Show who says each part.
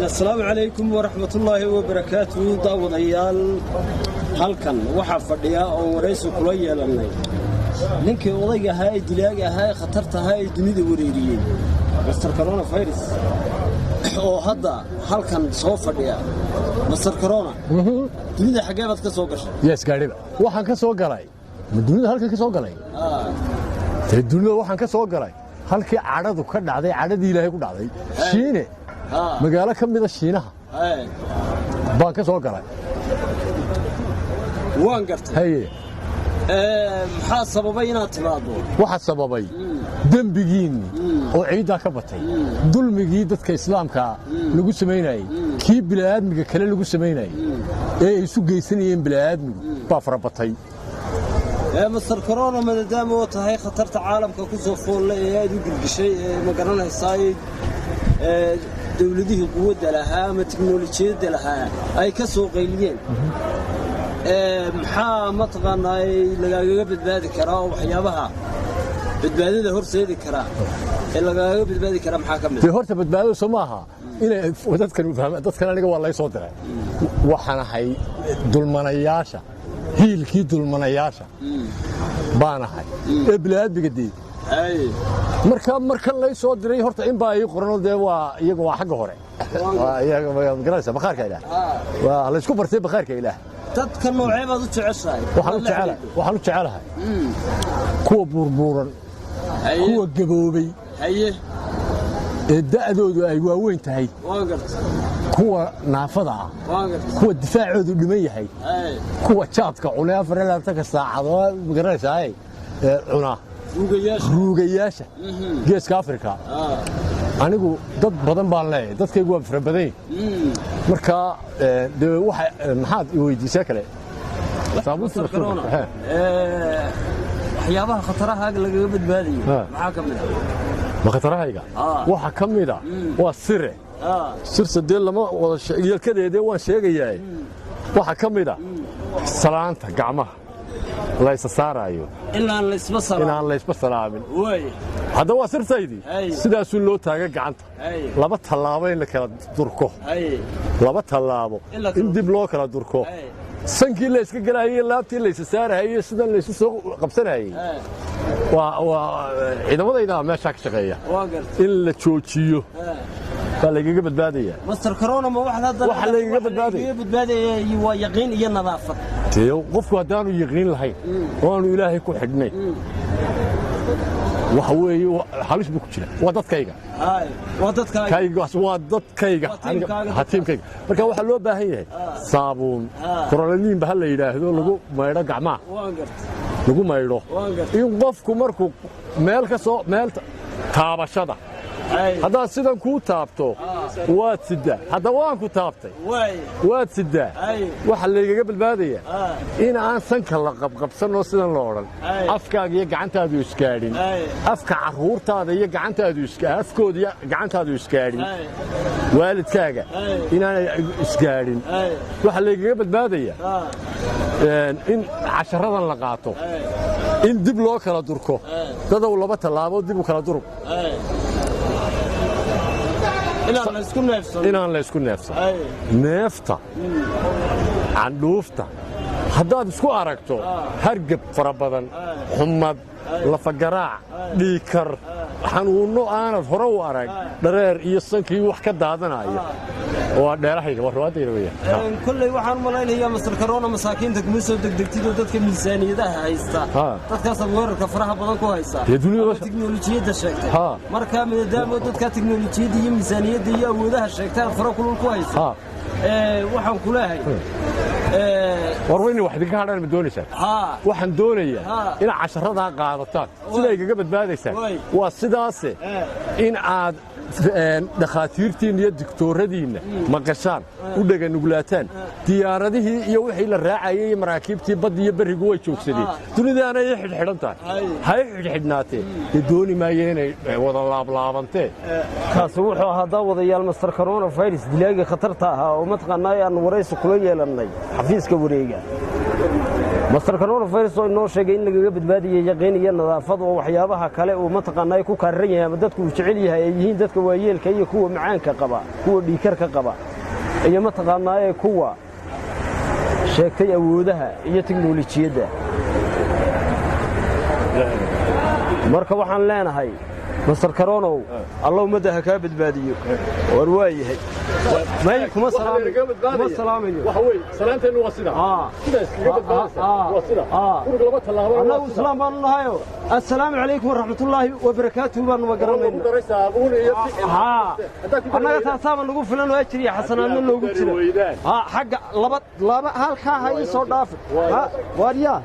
Speaker 1: السلام عليكم ورحمة الله وبركاته. داود عيال halkan waxa fadhiya oo wareysi kula yeelanay ninkii odayga ahaa dilaaga ahaa khatarta ahaa dunida wareeriyay Mr. Coronavirus oo hadda halkan soo fadhiya Mr. Corona dunida xagee baad ka soo gashay
Speaker 2: yes gaariba waxaan ka soo galay dunida halkan ka soo galay dunida waxaan ka soo galay halkii caadadu ka dhacday caadadii Ilaahay ku dhacday Shiine magaalo ka mid ah Shiinaha baan ka soo galay
Speaker 1: waan gartay maxaa sababay inaad timaado
Speaker 2: waxa sababay dambigiin oo ciidan ka batay dulmigii dadka islaamka lagu sameeyay kii bilaadmiga kale lagu sameeyay ee isu geysanayeen bilaadmiga baa farabatay
Speaker 1: Mr. Corona maadaama uu tahay khatarta caalamka ku soo foolay ee aad u gudbishay ma garanaysaa dawladihii quwadda lahaa ama tiknoolajiyadda lahaa ay ka soo qayliyeen maxaa mataqaanaa lagaga badbaadi karaa waxyaabaha badbaadada horseedi kara ee lagaga badbaadi kara maxaa ka mid
Speaker 2: ah horta badbaadada Soomaaliya inay dadkan u fahmaan dadkan aniga waa la soo diray waxaan ahay dulmanayaasha hiilkii dulmanayaasha baan ahay ee bilaadbiga diid marka la soo diray horta in baa ay qoranade waa iyaga waa xagga hore waa iyaga ma garanaysa bakhaarka Ilaah waa la isku bartay bakhaarka Ilaah
Speaker 1: dadka noocee baad u jeceshahay
Speaker 2: waxaan u jecelahay kuwa burburan kuwa gaboobay ee da'doodu ay waaweyn tahay kuwa naafada ah kuwa difaacoodu dhiman yahay kuwa jaadka cunay 24 saacadood ma garanaysaa cuna ruugayaasha geeska Afrika anigu dad badan baan leeyahay dadkaygu waa farabaday marka waxa maxaad i weydiisay kale
Speaker 1: saabuunta corona waxyaabaha khataraha laga badbaadiyo maxaa ka mid
Speaker 2: ah khatarahayga waxa ka mid ah waa sirre sirsadee lama wada sheegadeede waan sheegayaa waxa ka mid ah salaanta gacmaha la isa saarayo
Speaker 1: inaan la isba salaamin
Speaker 2: way hadda waa sirtaydi sidaas loo taaga gacanta laba talaabo in la kala durko laba talaabo in dib loo kala durko sankii la iska galaayay laabtii la isa saarayo sidan la isu soo qabsanayay waa ciidamadayda meesha ka shaqeeya in la joojiyo laga badbaadaya
Speaker 1: Mr. Corona ma waxa laga badbaadaya waa yaqiin iyo nadaafad
Speaker 2: qofku hadaanu yaqiin lahayn oo aanu Ilaahay ku xidhnay waxa weeye halis buu ku jira waa dadkayga waa dadkayga hatiimkayga marka waxa loo baahan yahay saabuun korolaniin ba la yiraahdo lagu maydho gacmaha lagu maydho in qofku markuu meel ka soo meel taabashada hadda sidan ku taabto waad sidaa hadda waan ku taabtay waad sidaa waxa laga badbaadaya in aan sanka la qabqabsano sidan loo oran afkaaga iyo gacantaadu iskaadin afka caruurtaada iyo gacantaadu afkooda iyo gacantaadu iskaadin waalidkaaga inaan iskaadin waxa laga badbaadaya in casharadan la qaato in dib loo kala durko dadaw laba talaabo dib u kala durug inaan la isku neefsan neefta candhuufta haddaad isku aragto hargab fara badan xumad lafagaraac dhiikar xanuunno aanad hore u arag dhareer iyo sankii wax ka daadanaya waa dheerahayga waa rawaadayna weeyaan
Speaker 1: kullay waxaan malaynayaa Mr. Corona masaakiinta kuma soo degdegtid oo dadka miisaaniyadaha haysta dadkaas weerarka faraha badan ku haysta tiknoolajiyada sheegtay marka maadaama dadka tiknoolajiyada iyo miisaaniyada iyo awoodaha sheegtay faraha kulul ku haysta waxaan ku leeyahay
Speaker 2: warweyni wax idinka hadhaan ma doonaysaa waxaan doonayaa in casharada qaadataan sida ay kaga badbaadaysaan waa sidaas in aad dhakhaatiirtiin iyo doktoradiina maqashaan u dhaga nuglaataan diyaaradihii iyo wixii la raacayay iyo maraakiibtii badda iyo barigu way joogsadeen dunidaana ay xidhxidhan tahay hay xidhxidhnaatee dooni maayeen inay wada laablaabantee
Speaker 1: kaas wuxuu ahaa daawadayaal Mr. Coronavirus dilaaga khatarta ah oo mataqaanaa aan wareysi kula yeelanay xafiiska wareega master coronavirus oo inoo sheegay in lagaga badbaadiyay yaqiin iyo nadaafad oo waxyaabaha kale uu mataqaanaa ay ku kararan yahay ama dadku jecel yahay ay yihiin dadka waayeelka iyo kuwa macaanka qaba kuwa dhiikarka qaba iyo mataqaanaa kuwa sheegtay awoodaha iyo tiknoolajiyadda marka waxaan leenahay master coronow allah ummadda ha kaa badbaadiyo war waa yahay may kuma salaamayo
Speaker 2: waxa weey salaanteenu waa sida iskaga badbaadaysa waa sida guriga laba talaabo
Speaker 1: annagu islaam baan nahayo assalaamu calaykum waraxmatullaahi wabarakaatuh baan ma garanayna annaga taasaaba nagu filan oo ajir iyo xasanaadna noogu jira xagga laba halkaa ha ii soo dhaaf waaryaa